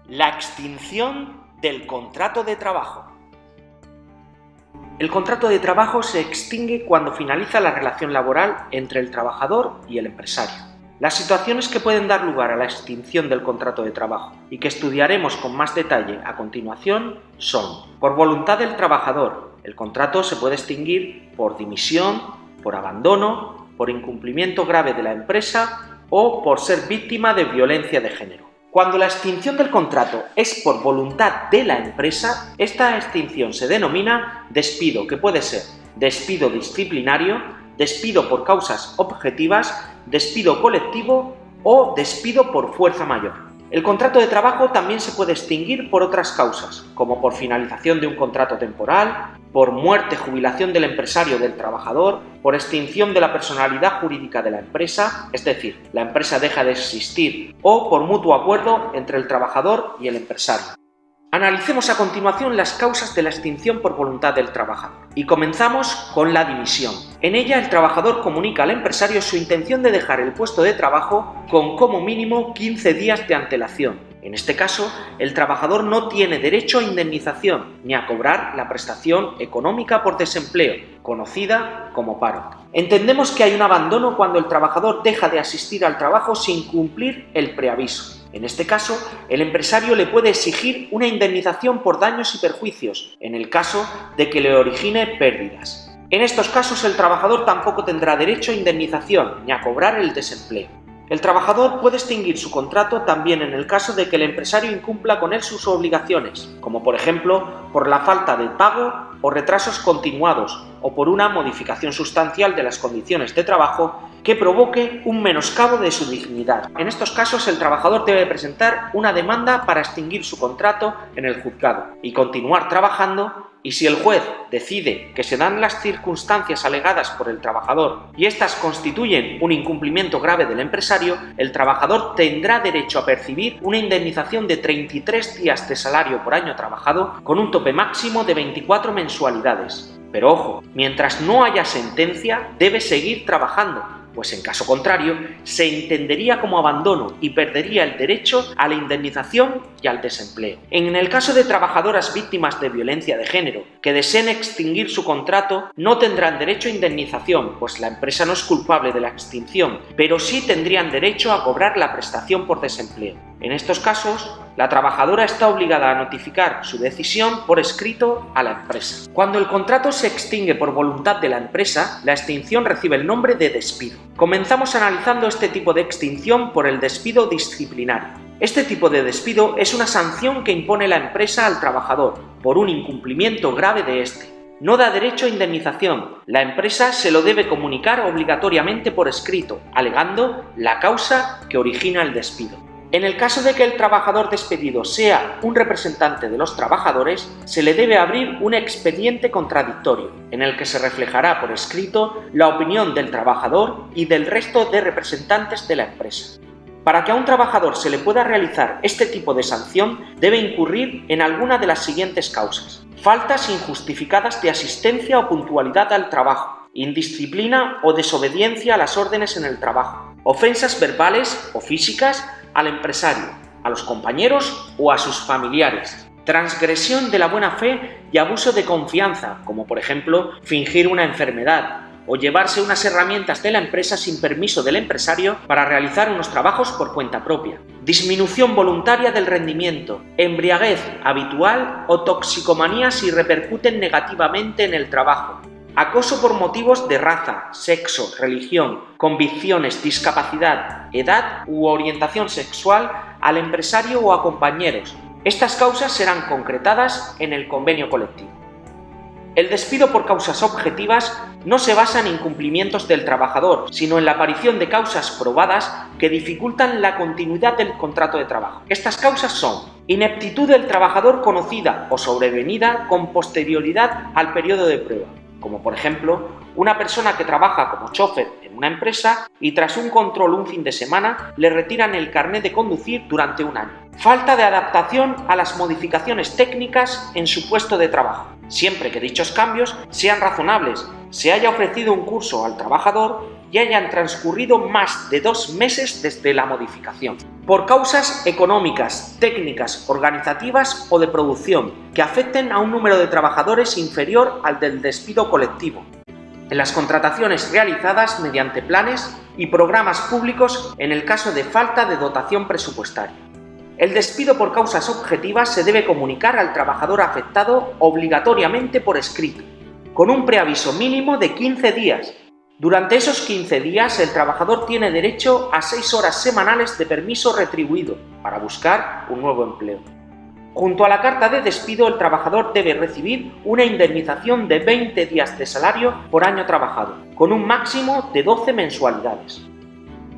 La extinción del contrato de trabajo. El contrato de trabajo se extingue cuando finaliza la relación laboral entre el trabajador y el empresario. Las situaciones que pueden dar lugar a la extinción del contrato de trabajo y que estudiaremos con más detalle a continuación son: por voluntad del trabajador, el contrato se puede extinguir por dimisión, por abandono, por incumplimiento grave de la empresa o por ser víctima de violencia de género. Cuando la extinción del contrato es por voluntad de la empresa, esta extinción se denomina despido, que puede ser despido disciplinario, despido por causas objetivas, despido colectivo o despido por fuerza mayor. El contrato de trabajo también se puede extinguir por otras causas, como por finalización de un contrato temporal, por muerte, jubilación del empresario o del trabajador, por extinción de la personalidad jurídica de la empresa, es decir, la empresa deja de existir, o por mutuo acuerdo entre el trabajador y el empresario. Analicemos a continuación las causas de la extinción por voluntad del trabajador. Y comenzamos con la dimisión. En ella, el trabajador comunica al empresario su intención de dejar el puesto de trabajo con como mínimo 15 días de antelación. En este caso, el trabajador no tiene derecho a indemnización ni a cobrar la prestación económica por desempleo, conocida como paro. Entendemos que hay un abandono cuando el trabajador deja de asistir al trabajo sin cumplir el preaviso. En este caso, el empresario le puede exigir una indemnización por daños y perjuicios, en el caso de que le origine pérdidas. En estos casos, el trabajador tampoco tendrá derecho a indemnización ni a cobrar el desempleo. El trabajador puede extinguir su contrato también en el caso de que el empresario incumpla con él sus obligaciones, como por ejemplo por la falta de pago o retrasos continuados o por una modificación sustancial de las condiciones de trabajo que provoque un menoscabo de su dignidad. En estos casos, el trabajador debe presentar una demanda para extinguir su contrato en el juzgado y continuar trabajando, y si el juez decide que se dan las circunstancias alegadas por el trabajador y éstas constituyen un incumplimiento grave del empresario, el trabajador tendrá derecho a percibir una indemnización de 33 días de salario por año trabajado con un tope máximo de 24 mensualidades. Pero ojo, mientras no haya sentencia, debe seguir trabajando, pues en caso contrario, se entendería como abandono y perdería el derecho a la indemnización y al desempleo. En el caso de trabajadoras víctimas de violencia de género que deseen extinguir su contrato, no tendrán derecho a indemnización, pues la empresa no es culpable de la extinción, pero sí tendrían derecho a cobrar la prestación por desempleo. En estos casos, la trabajadora está obligada a notificar su decisión por escrito a la empresa. Cuando el contrato se extingue por voluntad de la empresa, la extinción recibe el nombre de despido. Comenzamos analizando este tipo de extinción por el despido disciplinario. Este tipo de despido es una sanción que impone la empresa al trabajador por un incumplimiento grave de este. No da derecho a indemnización. La empresa se lo debe comunicar obligatoriamente por escrito, alegando la causa que origina el despido. En el caso de que el trabajador despedido sea un representante de los trabajadores, se le debe abrir un expediente contradictorio, en el que se reflejará por escrito la opinión del trabajador y del resto de representantes de la empresa. Para que a un trabajador se le pueda realizar este tipo de sanción, debe incurrir en alguna de las siguientes causas: faltas injustificadas de asistencia o puntualidad al trabajo, indisciplina o desobediencia a las órdenes en el trabajo, ofensas verbales o físicas al empresario, a los compañeros o a sus familiares, transgresión de la buena fe y abuso de confianza, como por ejemplo fingir una enfermedad o llevarse unas herramientas de la empresa sin permiso del empresario para realizar unos trabajos por cuenta propia, disminución voluntaria del rendimiento, embriaguez habitual o toxicomanía si repercuten negativamente en el trabajo, acoso por motivos de raza, sexo, religión, convicciones, discapacidad, edad u orientación sexual al empresario o a compañeros. Estas causas serán concretadas en el convenio colectivo. El despido por causas objetivas no se basa en incumplimientos del trabajador, sino en la aparición de causas probadas que dificultan la continuidad del contrato de trabajo. Estas causas son: ineptitud del trabajador conocida o sobrevenida con posterioridad al periodo de prueba, como por ejemplo una persona que trabaja como chofer en una empresa y tras un control un fin de semana le retiran el carnet de conducir durante un año. Falta de adaptación a las modificaciones técnicas en su puesto de trabajo, siempre que dichos cambios sean razonables, se haya ofrecido un curso al trabajador y hayan transcurrido más de 2 meses desde la modificación. por causas económicas, técnicas, organizativas o de producción que afecten a un número de trabajadores inferior al del despido colectivo, en las contrataciones realizadas mediante planes y programas públicos en el caso de falta de dotación presupuestaria. El despido por causas objetivas se debe comunicar al trabajador afectado obligatoriamente por escrito, con un preaviso mínimo de 15 días. Durante esos 15 días, el trabajador tiene derecho a 6 horas semanales de permiso retribuido para buscar un nuevo empleo. Junto a la carta de despido, el trabajador debe recibir una indemnización de 20 días de salario por año trabajado, con un máximo de 12 mensualidades.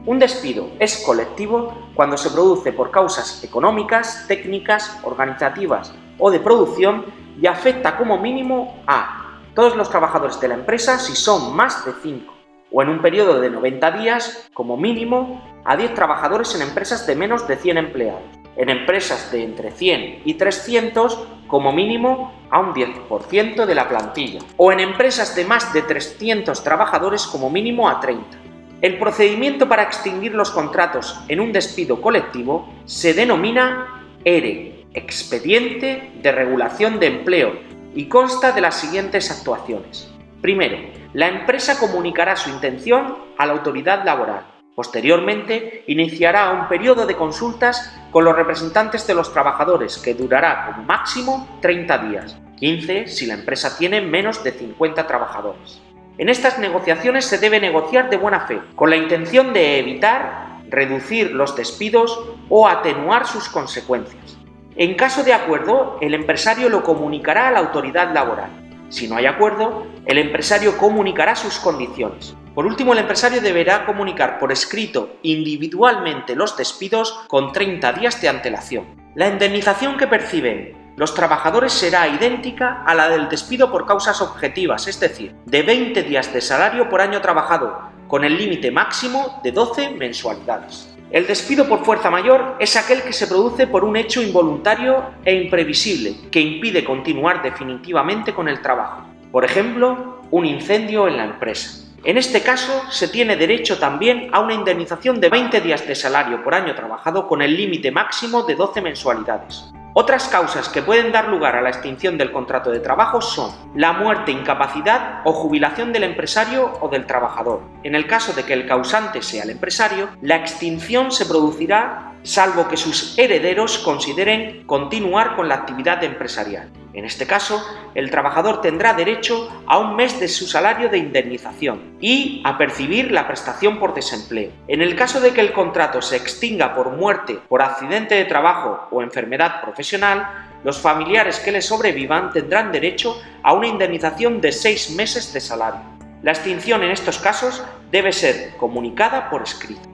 Un despido es colectivo cuando se produce por causas económicas, técnicas, organizativas o de producción y afecta como mínimo a todos los trabajadores de la empresa si son más de 5, o en un periodo de 90 días, como mínimo, a 10 trabajadores en empresas de menos de 100 empleados, en empresas de entre 100 y 300, como mínimo, a un 10% de la plantilla, o en empresas de más de 300 trabajadores, como mínimo a 30. El procedimiento para extinguir los contratos en un despido colectivo se denomina ERE, Expediente de Regulación de Empleo, y consta de las siguientes actuaciones. Primero, la empresa comunicará su intención a la autoridad laboral. Posteriormente, iniciará un periodo de consultas con los representantes de los trabajadores que durará como máximo 30 días, 15 si la empresa tiene menos de 50 trabajadores. En estas negociaciones se debe negociar de buena fe, con la intención de evitar, reducir los despidos o atenuar sus consecuencias. En caso de acuerdo, el empresario lo comunicará a la autoridad laboral. Si no hay acuerdo, el empresario comunicará sus condiciones. Por último, el empresario deberá comunicar por escrito individualmente los despidos con 30 días de antelación. La indemnización que perciben los trabajadores será idéntica a la del despido por causas objetivas, es decir, de 20 días de salario por año trabajado, con el límite máximo de 12 mensualidades. El despido por fuerza mayor es aquel que se produce por un hecho involuntario e imprevisible que impide continuar definitivamente con el trabajo. Por ejemplo, un incendio en la empresa. En este caso, se tiene derecho también a una indemnización de 20 días de salario por año trabajado con el límite máximo de 12 mensualidades. Otras causas que pueden dar lugar a la extinción del contrato de trabajo son la muerte, incapacidad o jubilación del empresario o del trabajador. En el caso de que el causante sea el empresario, la extinción se producirá salvo que sus herederos consideren continuar con la actividad empresarial. En este caso, el trabajador tendrá derecho a un mes de su salario de indemnización y a percibir la prestación por desempleo. En el caso de que el contrato se extinga por muerte, por accidente de trabajo o enfermedad profesional, los familiares que le sobrevivan tendrán derecho a una indemnización de 6 meses de salario. La extinción en estos casos debe ser comunicada por escrito.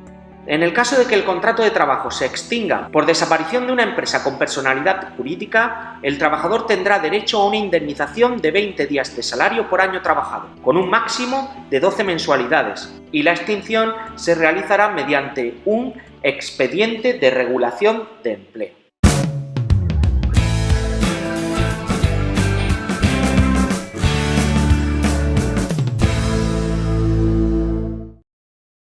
En el caso de que el contrato de trabajo se extinga por desaparición de una empresa con personalidad jurídica, el trabajador tendrá derecho a una indemnización de 20 días de salario por año trabajado, con un máximo de 12 mensualidades, y la extinción se realizará mediante un expediente de regulación de empleo.